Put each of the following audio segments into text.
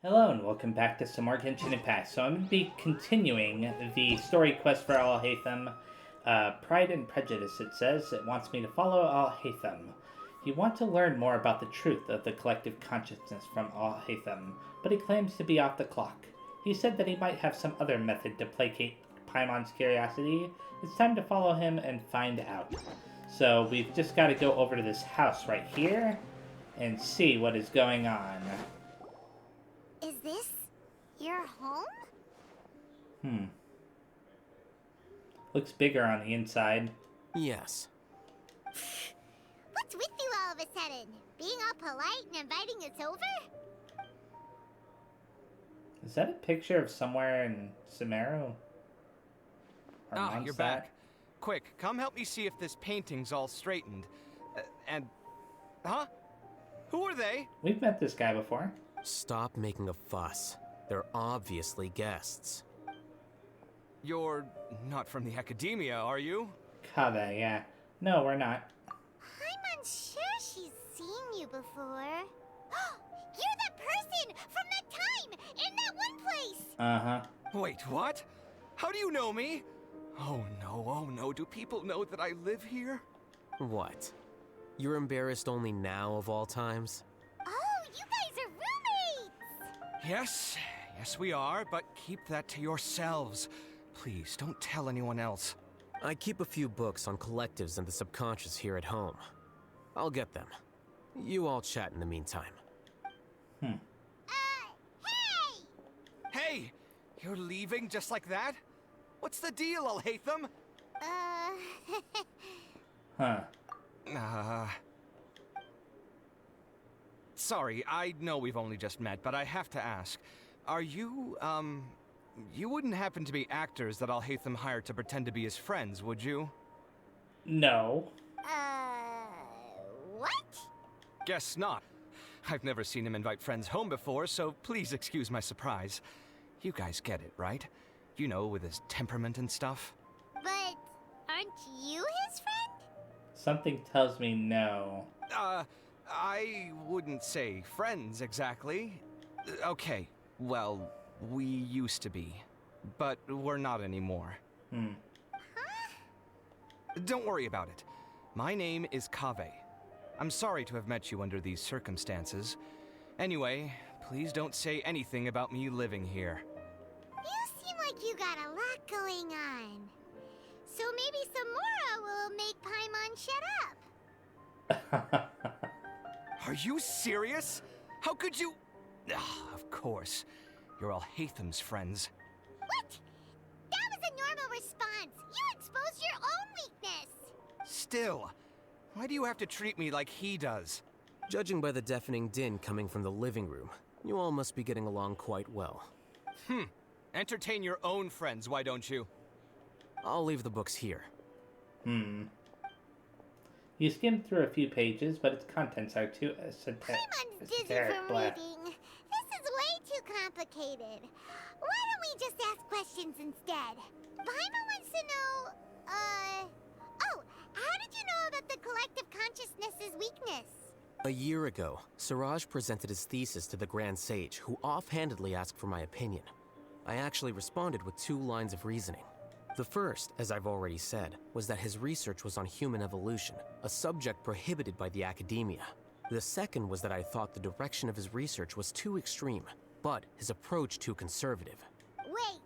Hello and welcome back to some more Genshin Impact. So I'm going to be continuing the story quest for Alhaitham. Pride and Prejudice, it says. It wants me to follow Alhaitham. You want to learn more about the truth of the collective consciousness from Alhaitham, but he claims to be off the clock. He said that he might have some other method to placate Paimon's curiosity. It's time to follow him and find out. So we've just got to go over to this house right here and see what is going on. Is this your home? Looks bigger on the inside. Yes. What's with you all of a sudden? Being all polite and inviting us over? Is that a picture of somewhere in Sumeru? You're back. Quick, come help me see if this painting's all straightened. Huh? Who are they? We've met this guy before. Stop making a fuss. They're obviously guests. You're not from the academia, are you? Kave, yeah. No, we're not. I'm unsure she's seen you before. You're that person from that time in that one place! Uh-huh. Wait, what? How do you know me? Oh no, do people know that I live here? What? You're embarrassed only now of all times? Oh, you guys are roommates! Yes we are, but keep that to yourselves. Please, don't tell anyone else. I keep a few books on collectives and the subconscious here at home. I'll get them. You all chat in the meantime. Hey! Hey! You're leaving just like that? What's the deal, Alhaitham? Huh. Sorry, I know we've only just met, but I have to ask. Are you, you wouldn't happen to be actors that Alhaitham hired to pretend to be his friends, would you? No. What? Guess not. I've never seen him invite friends home before, so please excuse my surprise. You guys get it, right? You know, with his temperament and stuff. But aren't you his friend? Something tells me no. I wouldn't say friends exactly. Okay, well, we used to be, but we're not anymore. Don't worry about it. My name is Kave. I'm sorry to have met you under these circumstances. Anyway, please don't say anything about me living here. You seem like you got a lot going on. So maybe Samora will make Paimon shut up. Are you serious? How could you... of course. You're Alhaitham's friends. What? That was a normal response. You exposed your own weakness. Still, why do you have to treat me like he does? Judging by the deafening din coming from the living room, you all must be getting along quite well. Entertain your own friends, why don't you? I'll leave the books here. You skimmed through a few pages, but its contents are too Paimon's dizzy esoteric. from reading. This is way too complicated. Why don't we just ask questions instead? Paimon wants to know, oh, how did you know about the collective consciousness's weakness? A year ago, Siraj presented his thesis to the Grand Sage, who offhandedly asked for my opinion. I actually responded with 2 lines of reasoning. The first, as I've already said, was that his research was on human evolution, a subject prohibited by the academia. The second was that I thought the direction of his research was too extreme, but his approach too conservative. Wait,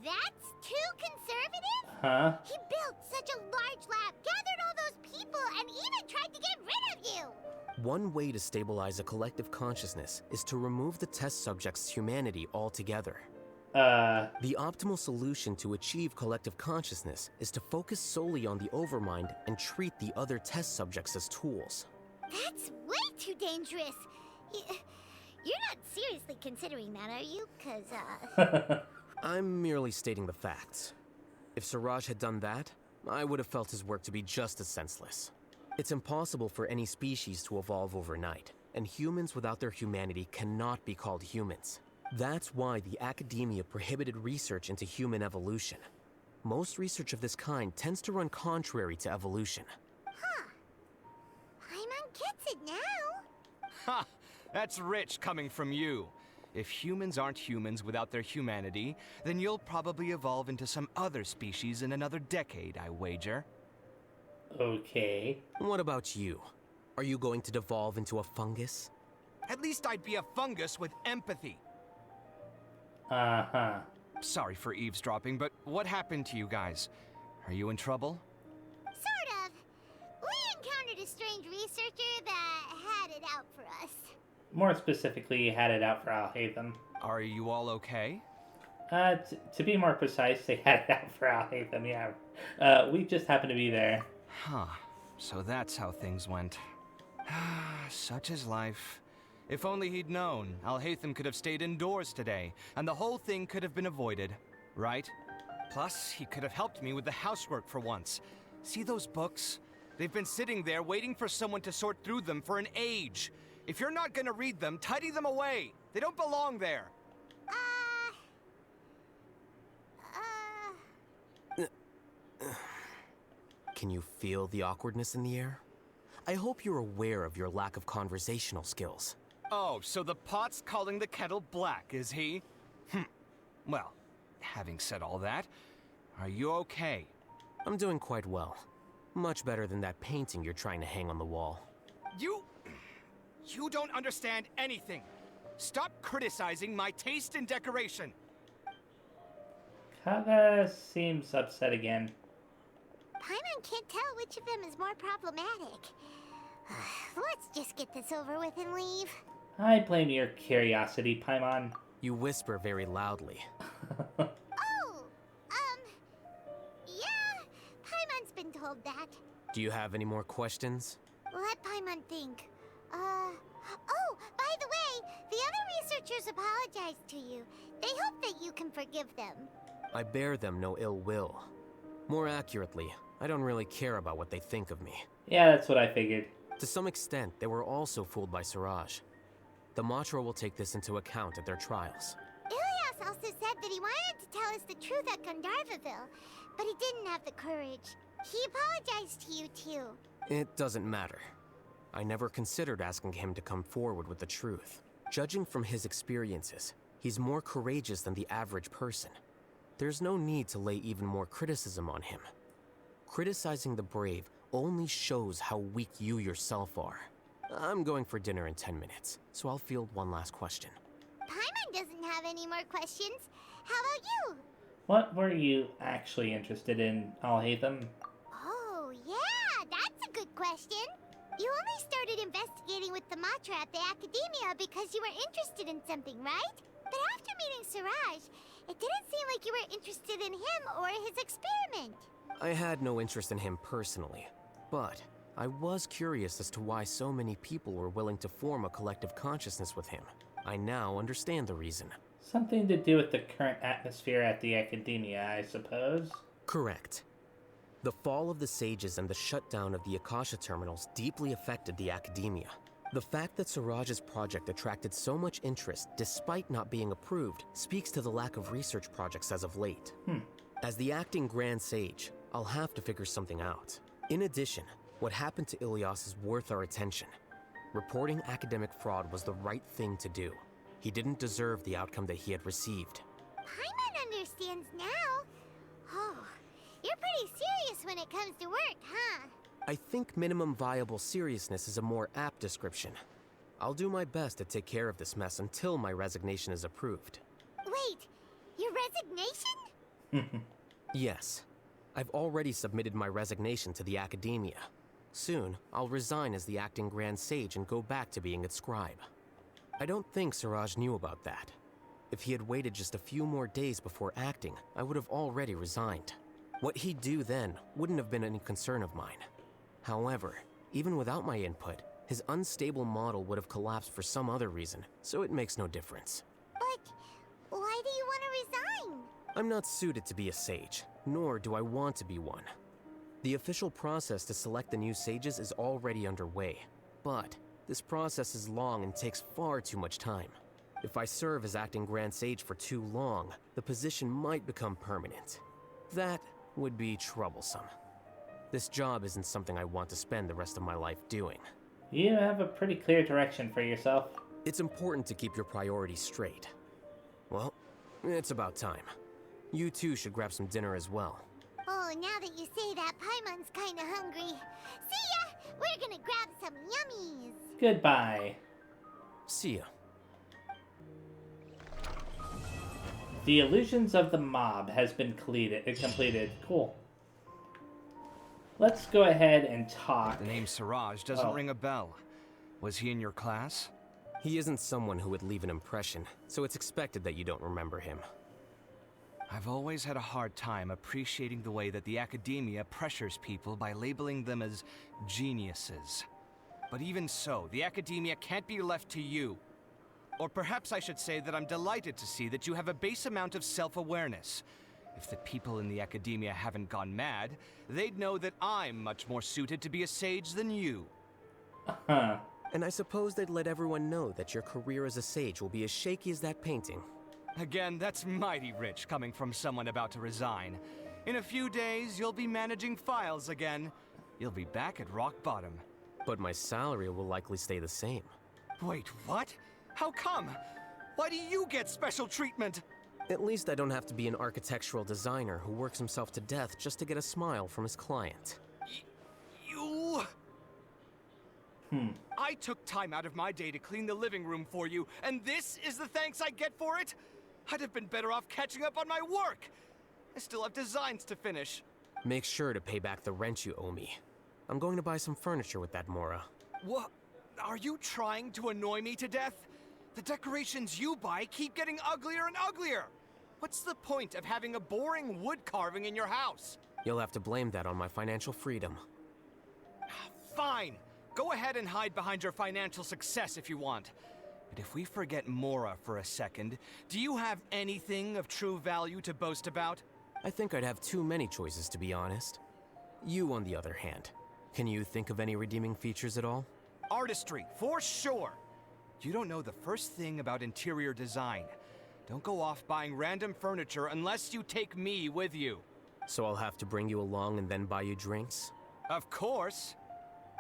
that's too conservative? Huh? He built such a large lab, gathered all those people, and even tried to get rid of you! One way to stabilize a collective consciousness is to remove the test subject's humanity altogether. The optimal solution to achieve collective consciousness is to focus solely on the overmind and treat the other test subjects as tools. That's way too dangerous. You're not seriously considering that, are you? 'Cause, I'm merely stating the facts. If Siraj had done that, I would have felt his work to be just as senseless. It's impossible for any species to evolve overnight, and humans without their humanity cannot be called humans. That's why the academia prohibited research into human evolution. Most research of this kind tends to run contrary to evolution. Paimon gets it now. Ha! That's rich coming from you. If humans aren't humans without their humanity, then you'll probably evolve into some other species in another decade, I wager. Okay. What about you? Are you going to devolve into a fungus? At least I'd be a fungus with empathy. Uh-huh. Sorry for eavesdropping, but what happened to you guys? Are you in trouble? Sort of. We encountered a strange researcher that had it out for us. More specifically, you had it out for Alhaitham. Are you all okay? To be more precise, they had it out for Alhaitham, yeah. We just happened to be there. Huh. So that's how things went. Such is life. If only he'd known, Alhaitham could have stayed indoors today, and the whole thing could have been avoided, right? Plus, he could have helped me with the housework for once. See those books? They've been sitting there waiting for someone to sort through them for an age. If you're not gonna read them, tidy them away. They don't belong there. Can you feel the awkwardness in the air? I hope you're aware of your lack of conversational skills. Oh, so the pot's calling the kettle black, is he? Well, having said all that, are you okay? I'm doing quite well. Much better than that painting you're trying to hang on the wall. You don't understand anything. Stop criticizing my taste in decoration. Kaga seems upset again. Paimon can't tell which of them is more problematic. Let's just get this over with and leave. I blame your curiosity, Paimon. You whisper very loudly. Oh, yeah, Paimon's been told that. Do you have any more questions? Let Paimon think. Oh, by the way, the other researchers apologized to you. They hope that you can forgive them. I bear them no ill will. More accurately, I don't really care about what they think of me. Yeah, that's what I figured. To some extent, they were also fooled by Siraj. The Matra will take this into account at their trials. Ilias also said that he wanted to tell us the truth at Gandharvaville, but he didn't have the courage. He apologized to you too. It doesn't matter. I never considered asking him to come forward with the truth. Judging from his experiences, he's more courageous than the average person. There's no need to lay even more criticism on him. Criticizing the brave only shows how weak you yourself are. I'm going for dinner in 10 minutes, so I'll field one last question. Paimon doesn't have any more questions. How about you? What were you actually interested in, Alhaitham? Oh, yeah, that's a good question. You only started investigating with the Matra at the Academia because you were interested in something, right? But after meeting Siraj, it didn't seem like you were interested in him or his experiment. I had no interest in him personally, but I was curious as to why so many people were willing to form a collective consciousness with him. I now understand the reason. Something to do with the current atmosphere at the Academia, I suppose? Correct. The fall of the Sages and the shutdown of the Akasha terminals deeply affected the Academia. The fact that Siraj's project attracted so much interest despite not being approved speaks to the lack of research projects as of late. As the acting Grand Sage, I'll have to figure something out. In addition, what happened to Ilias is worth our attention. Reporting academic fraud was the right thing to do. He didn't deserve the outcome that he had received. Paimon understands now. Oh, you're pretty serious when it comes to work, huh? I think minimum viable seriousness is a more apt description. I'll do my best to take care of this mess until my resignation is approved. Wait, your resignation? Yes. I've already submitted my resignation to the Academia. Soon, I'll resign as the acting Grand Sage and go back to being its scribe. I don't think Siraj knew about that. If he had waited just a few more days before acting, I would have already resigned. What he'd do then wouldn't have been any concern of mine. However, even without my input, his unstable model would have collapsed for some other reason, so it makes no difference. But why do you want to resign? I'm not suited to be a sage, nor do I want to be one. The official process to select the new sages is already underway, but this process is long and takes far too much time. If I serve as acting Grand Sage for too long, the position might become permanent. That would be troublesome. This job isn't something I want to spend the rest of my life doing. You have a pretty clear direction for yourself. It's important to keep your priorities straight. Well, it's about time. You two should grab some dinner as well. Oh, now that you say that, Paimon's kinda hungry. See ya! We're gonna grab some yummies! Goodbye. See ya. The illusions of the mob has been completed. Cool. Let's go ahead and talk. The name Siraj doesn't ring a bell. Was he in your class? He isn't someone who would leave an impression, so it's expected that you don't remember him. I've always had a hard time appreciating the way that the academia pressures people by labeling them as geniuses. But even so, the academia can't be left to you. Or perhaps I should say that I'm delighted to see that you have a base amount of self-awareness. If the people in the academia haven't gone mad, they'd know that I'm much more suited to be a sage than you. Huh. And I suppose they'd let everyone know that your career as a sage will be as shaky as that painting. Again, that's mighty rich coming from someone about to resign. In a few days, you'll be managing files again. You'll be back at rock bottom. But my salary will likely stay the same. Wait, what? How come? Why do you get special treatment? At least I don't have to be an architectural designer who works himself to death just to get a smile from his client. You... I took time out of my day to clean the living room for you, and this is the thanks I get for it? I'd have been better off catching up on my work. I still have designs to finish. Make sure to pay back the rent you owe me. I'm going to buy some furniture with that Mora. What? Are you trying to annoy me to death? The decorations you buy keep getting uglier and uglier. What's the point of having a boring wood carving in your house? You'll have to blame that on my financial freedom. Fine. Go ahead and hide behind your financial success if you want. But if we forget Mora for a second, do you have anything of true value to boast about? I think I'd have too many choices, to be honest. You, on the other hand, can you think of any redeeming features at all? Artistry, for sure. You don't know the first thing about interior design. Don't go off buying random furniture unless you take me with you. So I'll have to bring you along and then buy you drinks? Of course.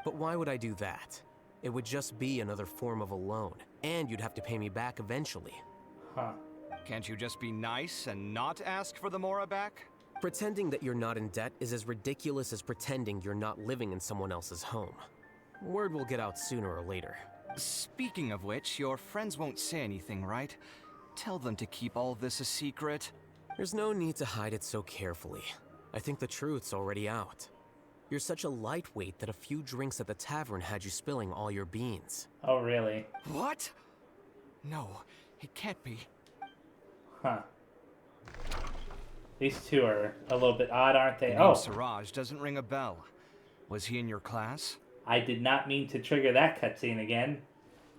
But why would I do that? It would just be another form of a loan, and you'd have to pay me back eventually. Huh. Can't you just be nice and not ask for the Mora back? Pretending that you're not in debt is as ridiculous as pretending you're not living in someone else's home. Word will get out sooner or later. Speaking of which, your friends won't say anything, right? Tell them to keep all this a secret. There's no need to hide it so carefully. I think the truth's already out. You're such a lightweight that a few drinks at the tavern had you spilling all your beans. Oh, really? What? No, it can't be. Huh. These two are a little bit odd, aren't they? The name Oh, Siraj doesn't ring a bell. Was he in your class? I did not mean to trigger that cutscene again.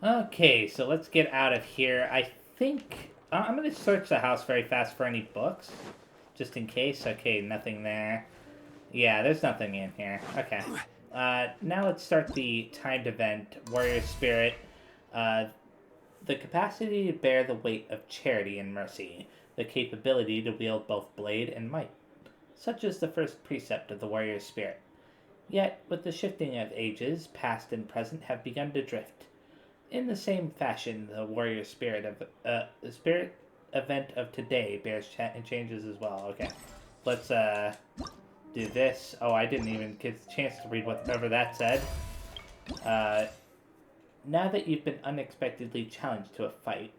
Okay, so let's get out of here. I think... I'm going to search the house very fast for any books. Just in case. Okay, nothing there. Yeah, there's nothing in here. Okay. Now let's start the timed event, Warrior Spirit. The capacity to bear the weight of charity and mercy. The capability to wield both blade and might. Such is the first precept of the Warrior Spirit. Yet, with the shifting of ages, past and present have begun to drift. In the same fashion, the Warrior Spirit of the Spirit event of today bears changes as well. Okay, let's do this. Oh, I didn't even get a chance to read whatever that said. Now that you've been unexpectedly challenged to a fight,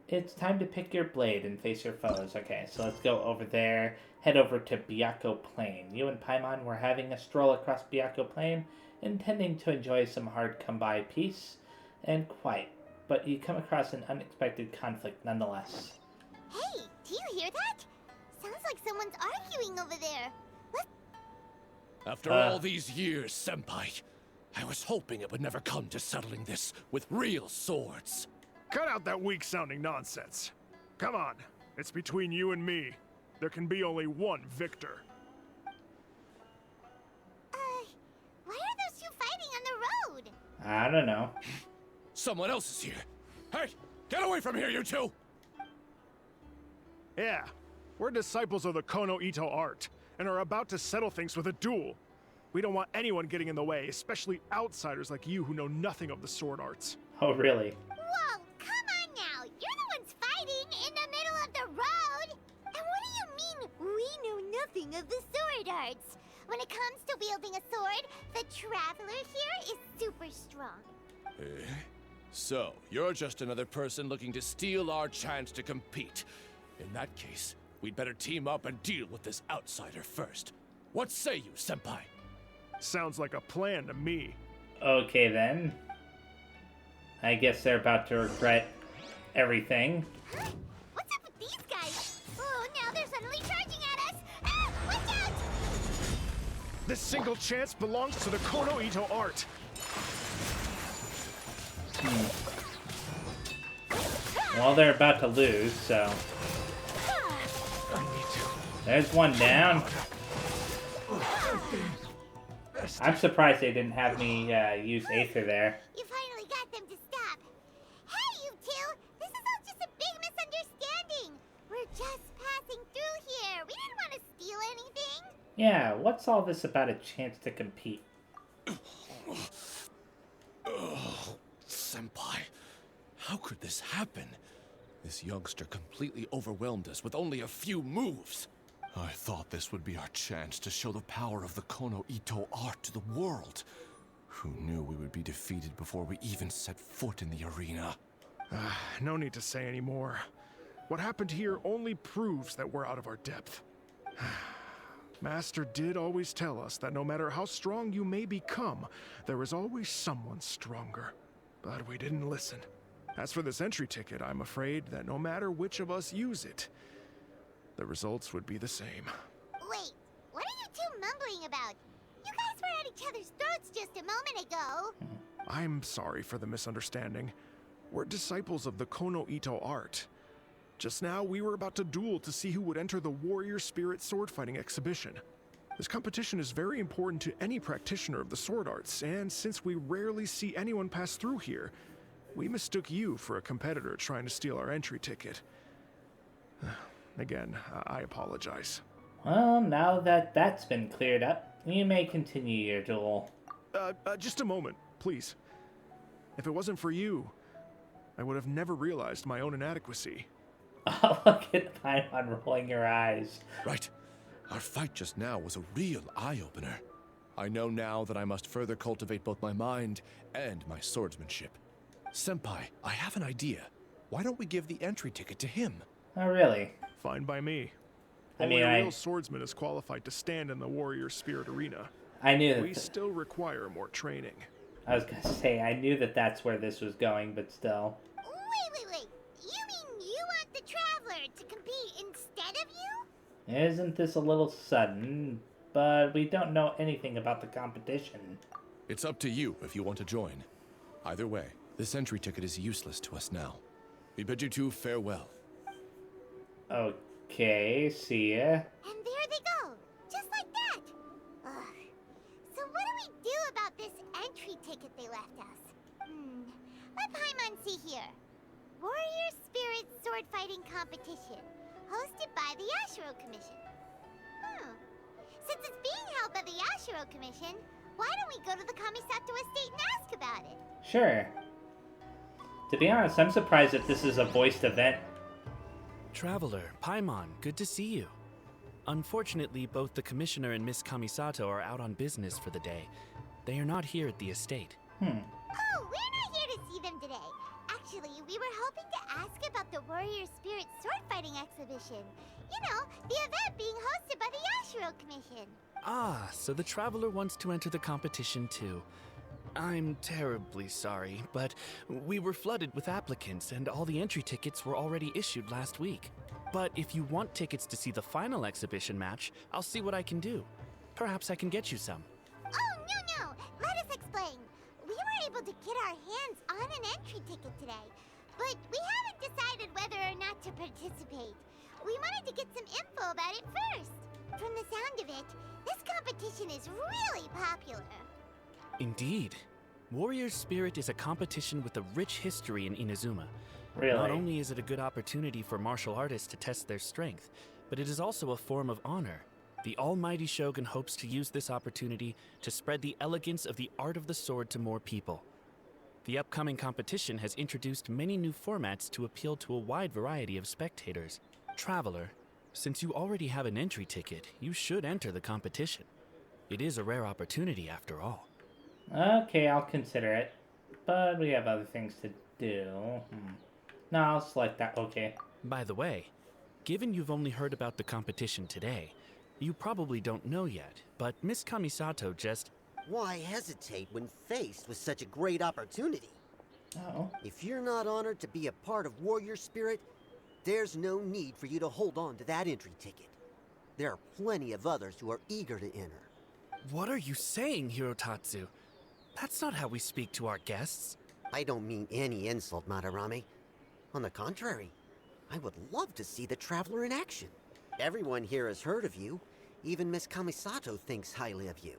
it's time to pick your blade and face your foes. Okay, so let's go over there. Head over to Byakko Plain. You and Paimon were having a stroll across Byakko Plain, intending to enjoy some hard come-by peace and quiet, but you come across an unexpected conflict nonetheless. Hey, do you hear that? Sounds like someone's arguing over there. After all these years, Senpai, I was hoping it would never come to settling this with real swords. Cut out that weak-sounding nonsense. Come on, it's between you and me. There can be only one victor. Why are those two fighting on the road? I don't know. Someone else is here. Hey, get away from here, you two! Yeah, we're disciples of the Kono Ito art, and are about to settle things with a duel. We don't want anyone getting in the way, especially outsiders like you who know nothing of the sword arts. Oh, really? Whoa, king of the sword arts. When it comes to wielding a sword, the Traveler here is super strong. Eh? So, you're just another person looking to steal our chance to compete. In that case, we'd better team up and deal with this outsider first. What say you, Senpai? Sounds like a plan to me. Okay then. I guess they're about to regret everything. Huh? What's up with these guys? Oh, now they're suddenly charging at us! Ah, watch out! This single chance belongs to the Kono Ito art. Well, they're about to lose, so... There's one down. I'm surprised they didn't have me use Aether there. You finally got them to stop. Hey, you two! This is all just a big misunderstanding. We're just passing through here. We didn't want to steal anything. Yeah, what's all this about a chance to compete? Oh, Senpai, how could this happen? This youngster completely overwhelmed us with only a few moves. I thought this would be our chance to show the power of the Kono Ito art to the world. Who knew we would be defeated before we even set foot in the arena? No need to say any more. What happened here only proves that we're out of our depth. Master did always tell us that no matter how strong you may become, there is always someone stronger. But we didn't listen. As for this entry ticket, I'm afraid that no matter which of us use it, the results would be the same. Wait, what are you two mumbling about? You guys were at each other's throats just a moment ago. I'm sorry for the misunderstanding. We're disciples of the Kono Ito art. Just now, we were about to duel to see who would enter the Warrior Spirit sword fighting exhibition. This competition is very important to any practitioner of the sword arts, and since we rarely see anyone pass through here, we mistook you for a competitor trying to steal our entry ticket. Again, I apologize. Well, now that that's been cleared up, you may continue your duel. Just a moment, please. If it wasn't for you, I would have never realized my own inadequacy. Oh, look at Paimon rolling your eyes. Right. Our fight just now was a real eye-opener. I know now that I must further cultivate both my mind and my swordsmanship. Senpai, I have an idea. Why don't we give the entry ticket to him? Oh, really? Fine by me. I Only mean, a real swordsman is qualified to stand in the Warrior Spirit arena. I knew We that. still require more training. I was gonna say, I knew that that's where this was going, but still. Wait. You mean you want the Traveler to compete instead of you? Isn't this a little sudden? But we don't know anything about the competition. It's up to you if you want to join. Either way, this entry ticket is useless to us now. We bid you two farewell. Okay, see ya. And there they go, just like that. Ugh. So what do we do about this entry ticket they left us? Let Paimon see here. Warrior Spirit Sword Fighting Competition, hosted by the Yashiro Commission. Since it's being held by the Yashiro Commission, why don't we go to the Kamisato estate and ask about it? Sure. To be honest, I'm surprised that this is a voiced event. Traveler, Paimon, good to see you. Unfortunately, both the Commissioner and Miss Kamisato are out on business for the day. They are not here at the estate. Oh, we're not here to see them today. Actually, we were hoping to ask about the Warrior Spirit Sword Fighting Exhibition. You know, the event being hosted by the Yashiro Commission. Ah, so the Traveler wants to enter the competition too. I'm terribly sorry, but we were flooded with applicants and all the entry tickets were already issued last week. But if you want tickets to see the final exhibition match, I'll see what I can do. Perhaps I can get you some. Oh, no. Let us explain. We were able to get our hands on an entry ticket today, but we haven't decided whether or not to participate. We wanted to get some info about it first. From the sound of it, this competition is really popular. Indeed. Warrior Spirit is a competition with a rich history in Inazuma. Really? Not only is it a good opportunity for martial artists to test their strength, but it is also a form of honor. The almighty Shogun hopes to use this opportunity to spread the elegance of the art of the sword to more people. The upcoming competition has introduced many new formats to appeal to a wide variety of spectators. Traveler, Since you already have an entry ticket, you should enter the competition. It is a rare opportunity after all. Okay, I'll consider it. But we have other things to do. No, I'll select that. Okay. By the way, given you've only heard about the competition today, you probably don't know yet, but Miss Kamisato just... Why hesitate when faced with such a great opportunity? Oh. If you're not honored to be a part of Warrior Spirit, there's no need for you to hold on to that entry ticket. There are plenty of others who are eager to enter. What are you saying, Hirotatsu? That's not how we speak to our guests. I don't mean any insult, Madarame. On the contrary, I would love to see the Traveler in action. Everyone here has heard of you. Even Miss Kamisato thinks highly of you.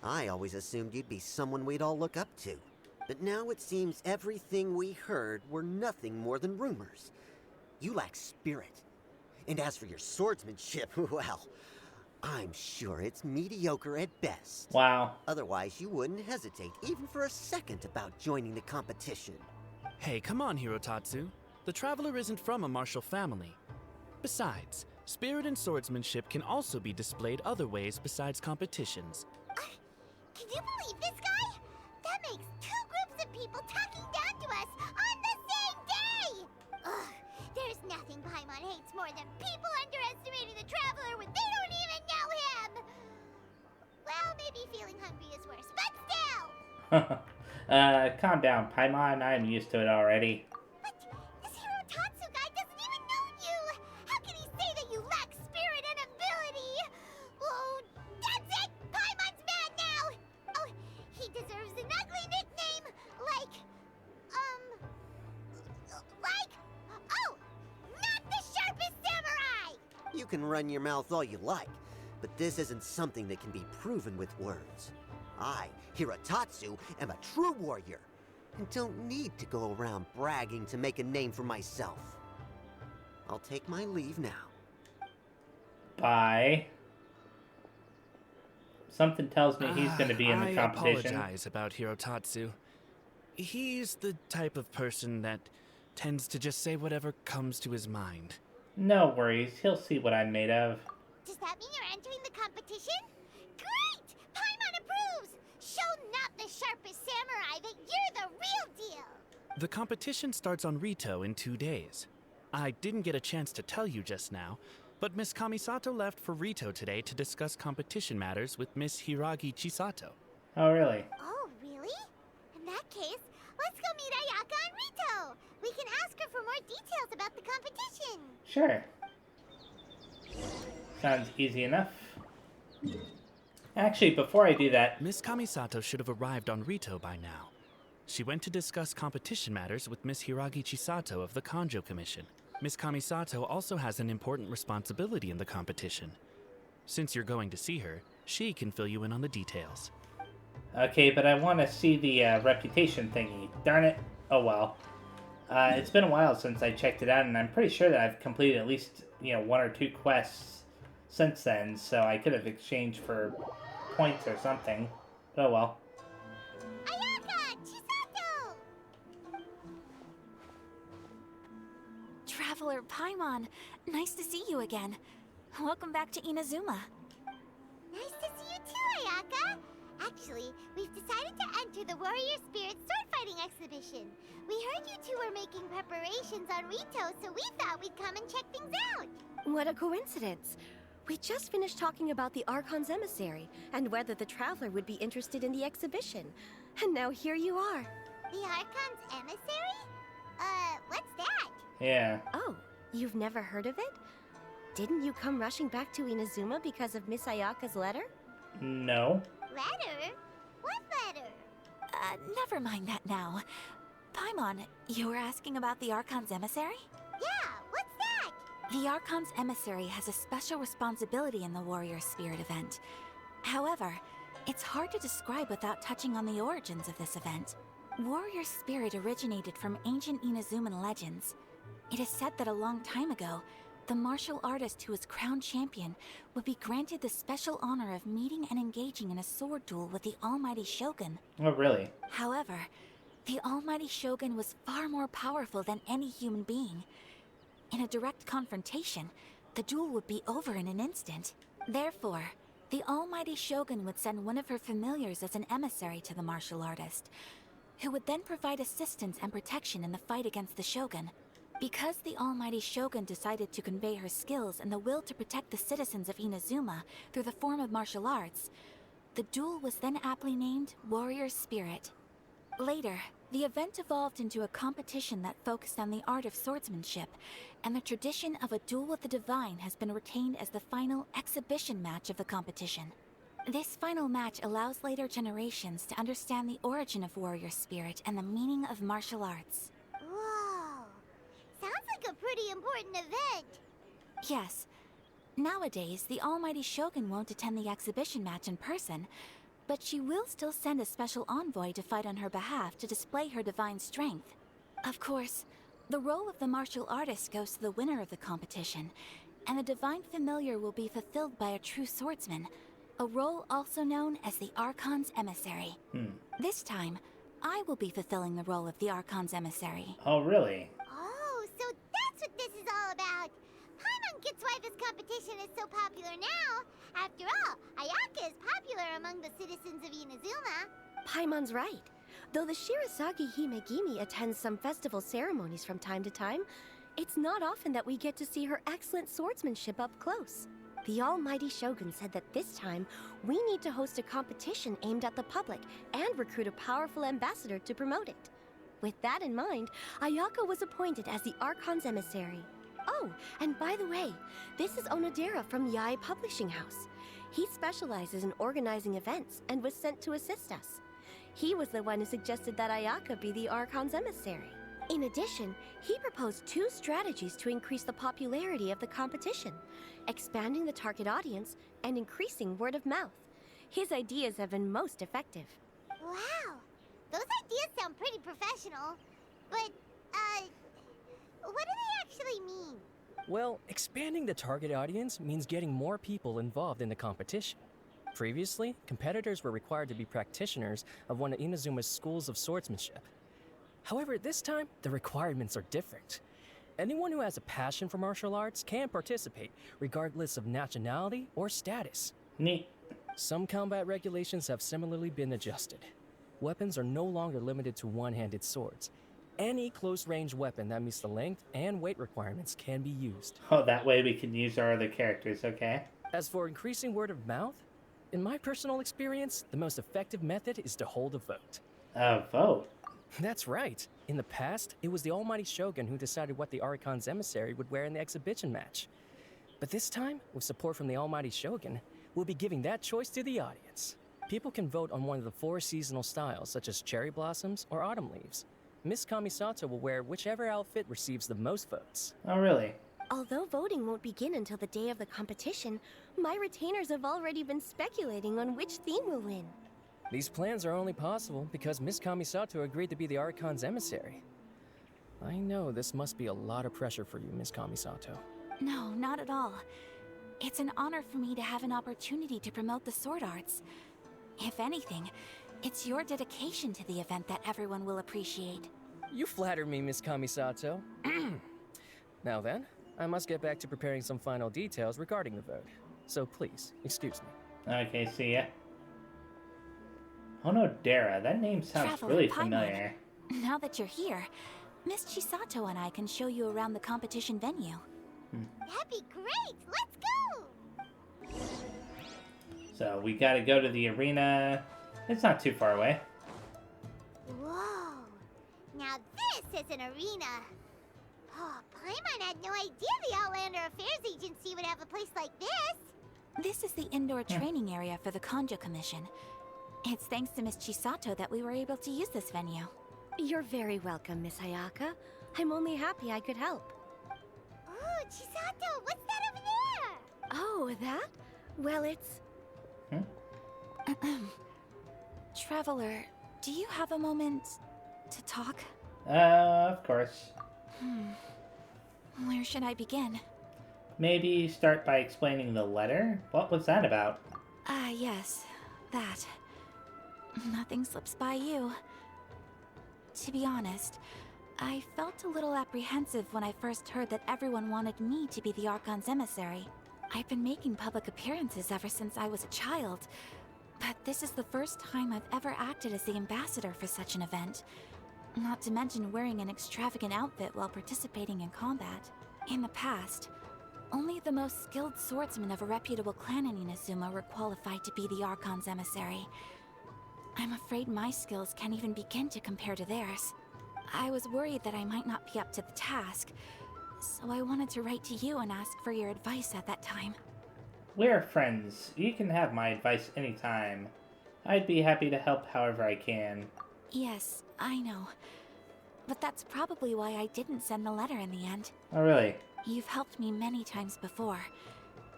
I always assumed you'd be someone we'd all look up to. But now it seems everything we heard were nothing more than rumors. You lack spirit. And as for your swordsmanship, well, I'm sure it's mediocre at best. Wow. Otherwise, you wouldn't hesitate even for a second about joining the competition. Hey, come on, Hirotatsu. The Traveler isn't from a martial family. Besides, spirit and swordsmanship can also be displayed other ways besides competitions. Can you believe this guy? That makes two groups of people talking down to us on the same day! Ugh, there's nothing Paimon hates more than people underestimating the Traveler when they don't even know him! Well, maybe feeling hungry is worse, but still! Calm down, Paimon. I'm used to it already. But this Hirotatsu guy doesn't even know you! How can he say that you lack spirit and ability? Oh, that's it! Paimon's mad now! Oh, he deserves an ugly nickname, like, oh, not the sharpest samurai! You can run your mouth all you like, but this isn't something that can be proven with words. I, Hirotatsu, am a true warrior, and don't need to go around bragging to make a name for myself. I'll take my leave now. Bye. Something tells me he's going to be in the I competition. apologize about Hirotatsu. He's the type of person that tends to just say whatever comes to his mind. No worries. He'll see what I'm made of. Does that mean you're entering the competition? Great! Paimon approves! Show not the sharpest samurai that you're the real deal! The competition starts on Rito in 2 days. I didn't get a chance to tell you just now, but Miss Kamisato left for Rito today to discuss competition matters with Miss Hiragi Chisato. Oh, really? Oh, really? In that case, let's go meet Ayaka and Rito! We can ask her for more details about the competition! Sure. Sounds easy enough. Actually, before I do that... Miss Kamisato should have arrived on Rito by now. She went to discuss competition matters with Miss Hiragi Chisato of the Kanjo Commission. Miss Kamisato also has an important responsibility in the competition. Since you're going to see her, she can fill you in on the details. Okay, but I want to see the reputation thingy. Darn it. Oh, well. It's been a while since I checked it out, and I'm pretty sure that I've completed at least, 1 or 2 quests since then, so I could have exchanged for points or something. Oh, well. Ayaka! Chisato! Traveler Paimon, nice to see you again. Welcome back to Inazuma. Nice to see you too, Ayaka! Actually, we've decided to enter the Warrior Spirit sword fighting exhibition. We heard you two were making preparations on Rito, so we thought we'd come and check things out. What a coincidence. We just finished talking about the Archon's emissary and whether the Traveler would be interested in the exhibition. And now here you are. The Archon's emissary? What's that? Yeah. Oh, you've never heard of it? Didn't you come rushing back to Inazuma because of Miss Ayaka's letter? No. Letter? What letter? Never mind that now. Paimon, you were asking about the Archon's emissary? Yeah, what's that? The Archon's emissary has a special responsibility in the Warrior Spirit event. However, it's hard to describe without touching on the origins of this event. Warrior Spirit originated from ancient Inazuman legends. It is said that a long time ago, the martial artist who was crowned champion would be granted the special honor of meeting and engaging in a sword duel with the Almighty Shogun. Oh, really? However, the Almighty Shogun was far more powerful than any human being. In a direct confrontation, the duel would be over in an instant. Therefore, the almighty Shogun would send one of her familiars as an emissary to the martial artist, who would then provide assistance and protection in the fight against the Shogun. Because the almighty Shogun decided to convey her skills and the will to protect the citizens of Inazuma through the form of martial arts, the duel was then aptly named Warrior Spirit. Later, the event evolved into a competition that focused on the art of swordsmanship, and the tradition of a duel with the divine has been retained as the final exhibition match of the competition. This final match allows later generations to understand the origin of warrior spirit and the meaning of martial arts. Whoa. Sounds like a pretty important event. Yes. Nowadays, the almighty Shogun won't attend the exhibition match in person, but she will still send a special envoy to fight on her behalf to display her divine strength. Of course, the role of the martial artist goes to the winner of the competition, and the divine familiar will be fulfilled by a true swordsman, a role also known as the Archon's emissary. This time, I will be fulfilling the role of the Archon's emissary. Oh, really? Oh, so that's what this is all about. Paimon gets why this competition is so popular now. After all, Ayaka is popular among the citizens of Inazuma. Paimon's right. Though the Shirasagi Himegimi attends some festival ceremonies from time to time, it's not often that we get to see her excellent swordsmanship up close. The almighty Shogun said that this time, we need to host a competition aimed at the public and recruit a powerful ambassador to promote it. With that in mind, Ayaka was appointed as the Archon's emissary. Oh, and by the way, this is Onodera from Yae Publishing House. He specializes in organizing events and was sent to assist us. He was the one who suggested that Ayaka be the Archon's emissary. In addition, he proposed 2 strategies to increase the popularity of the competition: expanding the target audience and increasing word of mouth. His ideas have been most effective. Wow. Those ideas sound pretty professional. But, what do they actually mean? Well, expanding the target audience means getting more people involved in the competition. Previously, competitors were required to be practitioners of one of Inazuma's schools of swordsmanship. However, this time, the requirements are different. Anyone who has a passion for martial arts can participate, regardless of nationality or status. Neat. Some combat regulations have similarly been adjusted. Weapons are no longer limited to one-handed swords. Any close-range weapon that meets the length and weight requirements can be used. Oh, that way we can use our other characters, okay? As for increasing word of mouth, in my personal experience, the most effective method is to hold a vote. A vote? That's right. In the past, it was the almighty Shogun who decided what the Archon's emissary would wear in the exhibition match. But this time, with support from the almighty Shogun, we'll be giving that choice to the audience. People can vote on one of the 4 seasonal styles, such as cherry blossoms or autumn leaves. Miss Kamisato will wear whichever outfit receives the most votes. Oh, really? Although voting won't begin until the day of the competition, my retainers have already been speculating on which theme will win. These plans are only possible because Miss Kamisato agreed to be the Archon's emissary. I know this must be a lot of pressure for you, Miss Kamisato. No, not at all. It's an honor for me to have an opportunity to promote the sword arts. If anything, it's your dedication to the event that everyone will appreciate. You flatter me, Miss Kamisato. Now then, I must get back to preparing some final details regarding the vote. So please, excuse me. Okay, see ya. Onodera, that name sounds Traveler really Paimon. familiar. Now that you're here, Miss Chisato and I can show you around the competition venue. That'd be great! Let's go! So we gotta go to the arena. It's not too far away. Whoa! Now this is an arena! Oh, Paimon had no idea the Outlander Affairs Agency would have a place like this! This is the indoor training area for the Konjo Commission. It's thanks to Miss Chisato that we were able to use this venue. You're very welcome, Miss Ayaka. I'm only happy I could help. Oh, Chisato, what's that over there? Oh, that? Well, it's... Traveler, do you have a moment to talk? Of course. Where should I begin? Maybe start by explaining the letter? What was that about? Yes, that. Nothing slips by you. To be honest, I felt a little apprehensive when I first heard that everyone wanted me to be the Archon's emissary. I've been making public appearances ever since I was a child, but this is the first time I've ever acted as the ambassador for such an event. Not to mention wearing an extravagant outfit while participating in combat. In the past, only the most skilled swordsmen of a reputable clan in Inazuma were qualified to be the Archon's emissary. I'm afraid my skills can't even begin to compare to theirs. I was worried that I might not be up to the task, so I wanted to write to you and ask for your advice at that time. We're friends. You can have my advice anytime. I'd be happy to help however I can. Yes, I know. But that's probably why I didn't send the letter in the end. Oh, really? You've helped me many times before,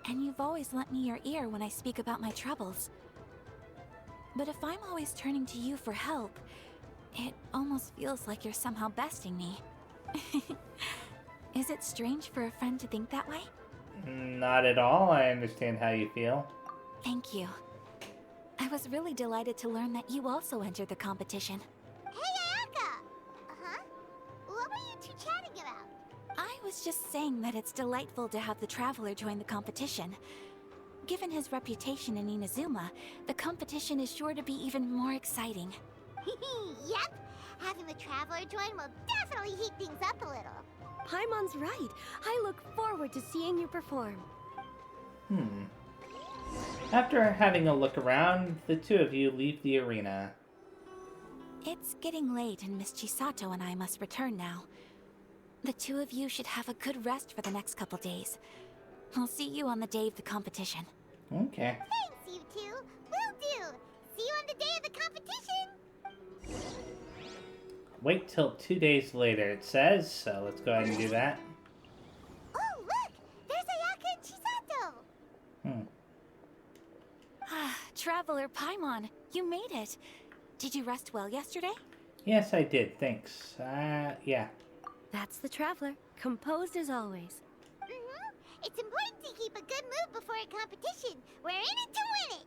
and you've always lent me your ear when I speak about my troubles. But if I'm always turning to you for help, it almost feels like you're somehow besting me. Is it strange for a friend to think that way? Not at all. I understand how you feel. Thank you. I was really delighted to learn that you also entered the competition. Hey, Ayaka! Uh-huh? What were you two chatting about? I was just saying that it's delightful to have the Traveler join the competition. Given his reputation in Inazuma, the competition is sure to be even more exciting. Yep! Having the Traveler join will definitely heat things up a little. Paimon's right. I look forward to seeing you perform. After having a look around, the two of you leave the arena. It's getting late and Miss Chisato and I must return now. The two of you should have a good rest for the next couple days. I'll see you on the day of the competition. Okay. Thanks, you two. Will do. See you on the day of the competition. Wait till 2 days later, it says, so let's go ahead and do that. Oh, look! There's Ayaka and Chisato! Traveler Paimon, you made it. Did you rest well yesterday? Yes, I did, thanks. Yeah. That's the Traveler, composed as always. It's important to keep a good mood before a competition. We're in it to win it!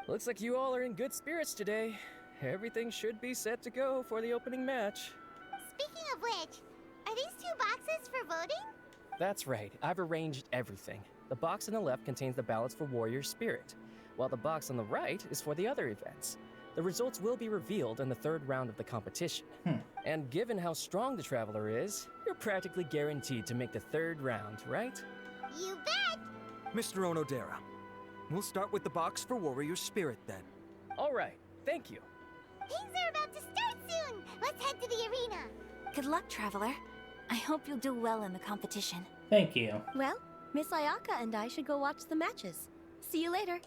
Looks like you all are in good spirits today. Everything should be set to go for the opening match. Speaking of which, are these two boxes for voting? That's right, I've arranged everything. The box on the left contains the ballots for Warrior Spirit, while the box on the right is for the other events. The results will be revealed in the third round of the competition. And given how strong the Traveler is, you're practically guaranteed to make the third round, right? You bet! Mr. Onodera, we'll start with the box for Warrior Spirit then. All right, thank you. Things are about to start soon! Let's head to the arena! Good luck, Traveler. I hope you'll do well in the competition. Thank you. Well, Miss Ayaka and I should go watch the matches. See you later.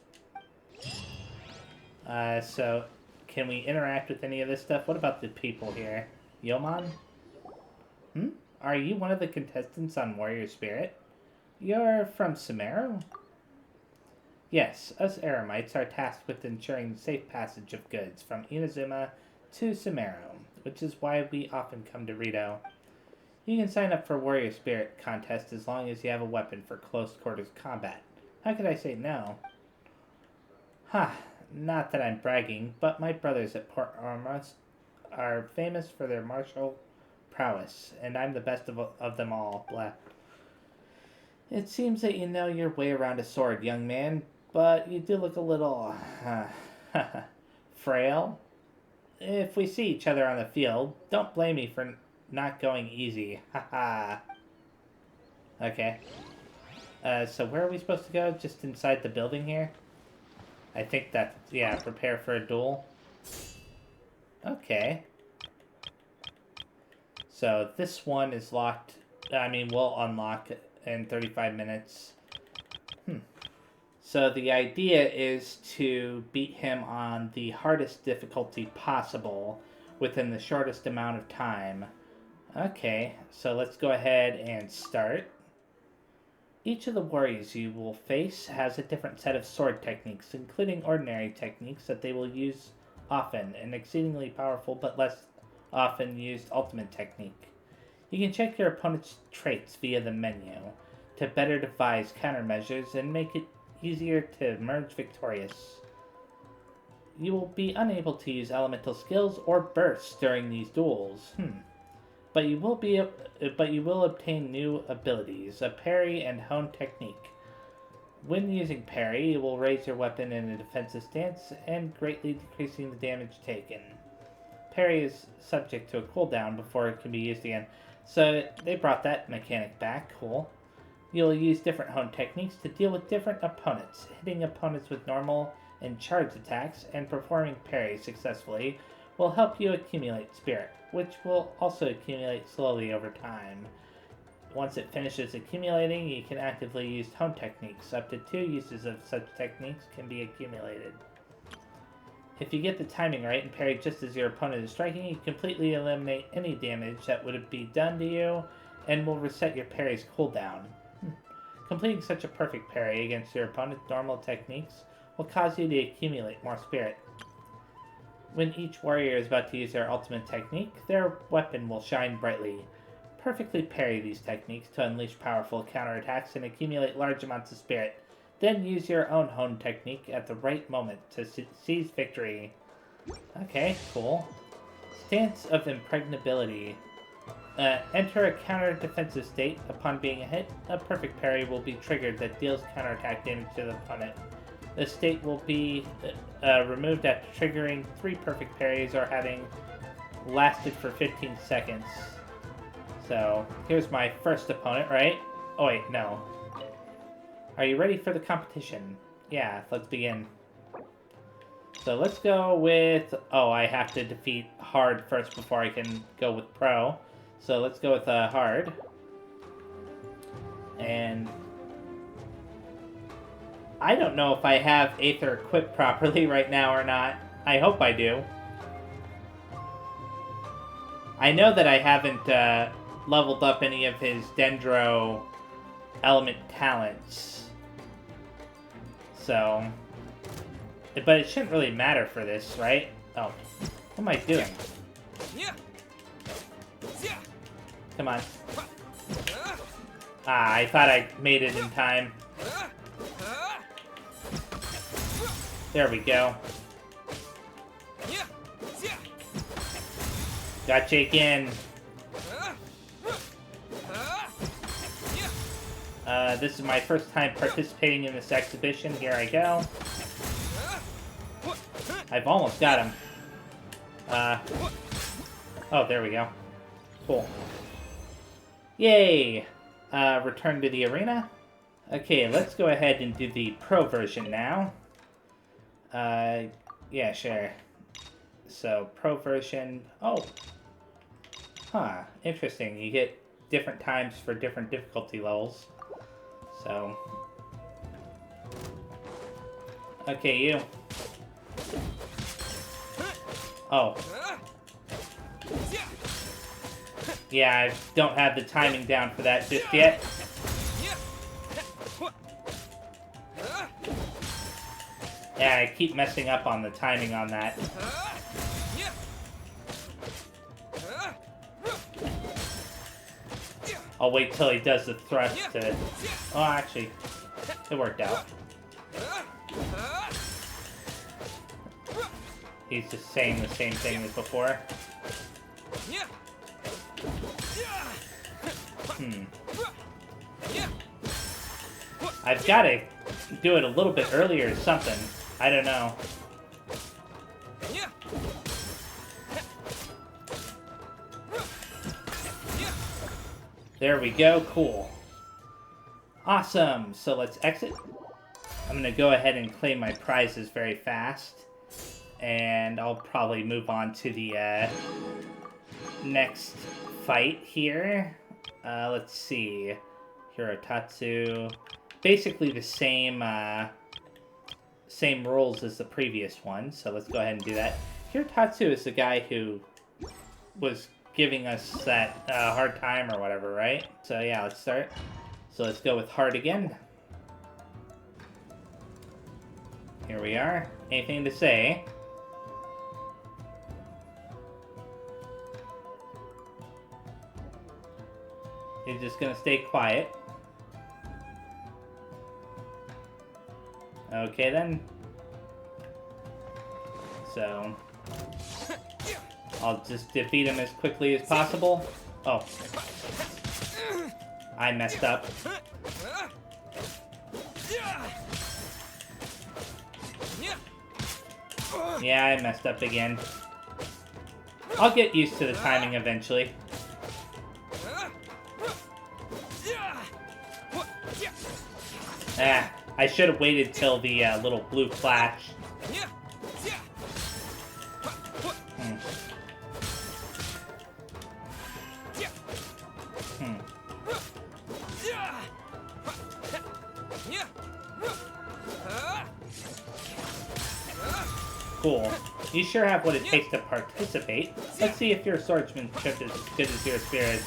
So, can we interact with any of this stuff? What about the people here? Yomon? Are you one of the contestants on Warrior Spirit? You're from Sumeru? Yes, us Eremites are tasked with ensuring the safe passage of goods from Inazuma to Sumeru, which is why we often come to Rito. You can sign up for Warrior Spirit contest as long as you have a weapon for close quarters combat. How could I say no? Not that I'm bragging, but my brothers at Port Ormuz are famous for their martial prowess, and I'm the best of them all. Blah. It seems that you know your way around a sword, young man, but you do look a little frail. If we see each other on the field, don't blame me for not going easy. Okay. So where are we supposed to go? Just inside the building here? I think that, yeah, prepare for a duel. Okay. So this one is locked. I mean, we'll unlock it in 35 minutes. So the idea is to beat him on the hardest difficulty possible within the shortest amount of time. Okay, so let's go ahead and start. Each of the warriors you will face has a different set of sword techniques, including ordinary techniques that they will use often, and exceedingly powerful but less often used ultimate technique. You can check your opponent's traits via the menu to better devise countermeasures and make it easier to emerge victorious. You will be unable to use elemental skills or bursts during these duels. but you will obtain new abilities, a parry and hone technique. When using parry, you will raise your weapon in a defensive stance and greatly decreasing the damage taken. Parry is subject to a cooldown before it can be used again. So they brought that mechanic back. Cool. You'll use different hone techniques to deal with different opponents. Hitting opponents with normal and charge attacks and performing parry successfully will help you accumulate spirit, which will also accumulate slowly over time. Once it finishes accumulating, you can actively use hone techniques. Up to 2 uses of such techniques can be accumulated. If you get the timing right and parry just as your opponent is striking, you completely eliminate any damage that would be done to you and will reset your parry's cooldown. Completing such a perfect parry against your opponent's normal techniques will cause you to accumulate more spirit. When each warrior is about to use their ultimate technique, their weapon will shine brightly. Perfectly parry these techniques to unleash powerful counterattacks and accumulate large amounts of spirit. Then use your own hone technique at the right moment to seize victory. Okay, cool. Stance of Impregnability. Enter a counter-defensive state. Upon being hit, a perfect parry will be triggered that deals counterattack damage to the opponent. The state will be removed after triggering 3 perfect parries or having lasted for 15 seconds. So, here's my first opponent, right? Oh wait, no. Are you ready for the competition? Yeah, let's begin. So let's go with... Oh, I have to defeat hard first before I can go with pro. So let's go with hard. And... I don't know if I have Aether equipped properly right now or not. I hope I do. I know that I haven't leveled up any of his Dendro element talents. So... But it shouldn't really matter for this, right? Oh. What am I doing? Come on. Ah, I thought I made it in time. There we go. Gotcha again. This is my first time participating in this exhibition. Here I go. I've almost got him. Oh, there we go. Cool. Yay! Return to the arena. Okay, let's go ahead and do the pro version now. Yeah, sure. So, pro version... Oh! Huh, interesting. You get different times for different difficulty levels. So... Okay, you. Oh. Yeah, I don't have the timing down for that just yet. Yeah, I keep messing up on the timing on that. I'll wait till he does the thrust to... Oh, actually, it worked out. He's just saying the same thing as before. I've got to do it a little bit earlier or something. I don't know. There we go. Cool. Awesome. So let's exit. I'm going to go ahead and claim my prizes very fast. And I'll probably move on to the next fight here. Let's see. Hirotatsu. Basically the same same rules as the previous one, so let's go ahead and do that. Hirotatsu is the guy who was giving us that hard time or whatever, right? So yeah, let's start. So let's go with hard again. Here we are. Anything to say? He's just gonna stay quiet. Okay then. So I'll just defeat him as quickly as possible. Oh. I messed up. Yeah, I messed up again. I'll get used to the timing eventually. Ah, I should have waited till the little blue flash. Cool. You sure have what it takes to participate. Let's see if your swordsmanship is as good as your spirits.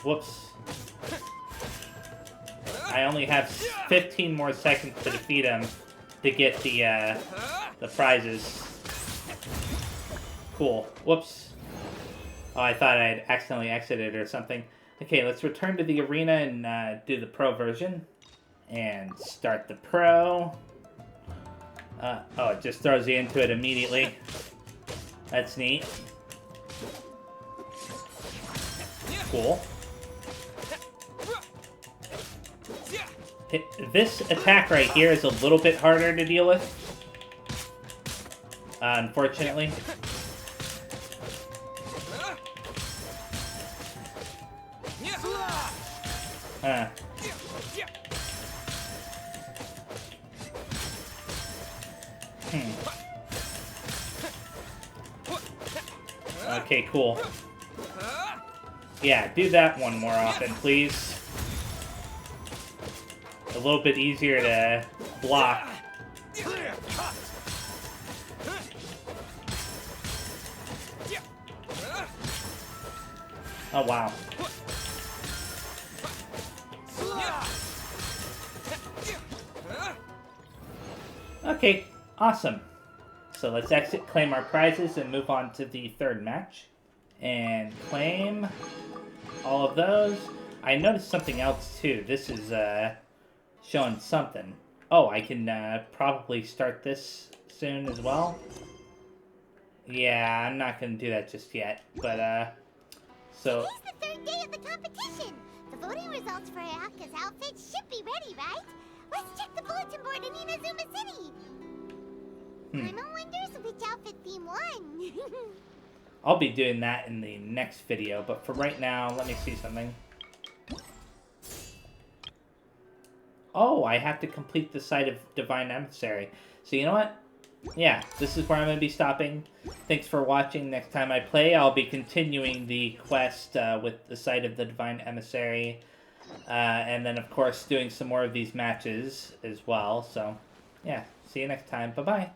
Whoops. I only have 15 more seconds to defeat him to get the prizes. Cool. Whoops. Oh, I thought I had accidentally exited or something. Okay, let's return to the arena and do the pro version. And start the pro. Oh, it just throws you into it immediately. That's neat. Cool. This attack right here is a little bit harder to deal with. Unfortunately. Okay, cool. Yeah, do that one more often, please. A little bit easier to block. Oh, wow. Okay, awesome. So let's exit, claim our prizes, and move on to the third match. And claim all of those. I noticed something else too. This is showing something. Oh, I can probably start this soon as well. Yeah, I'm not going to do that just yet. But, so... Today's the third day of the competition. The voting results for Ayaka's outfit should be ready, right? Let's check the bulletin board in Inazuma City. Paimon wonders which outfit theme won. I'll be doing that in the next video, but for right now, let me see something. Oh, I have to complete the site of Divine Emissary. So you know what? Yeah, this is where I'm going to be stopping. Thanks for watching. Next time I play, I'll be continuing the quest with the site of the Divine Emissary. And then, of course, doing some more of these matches as well. So, yeah, see you next time. Bye-bye.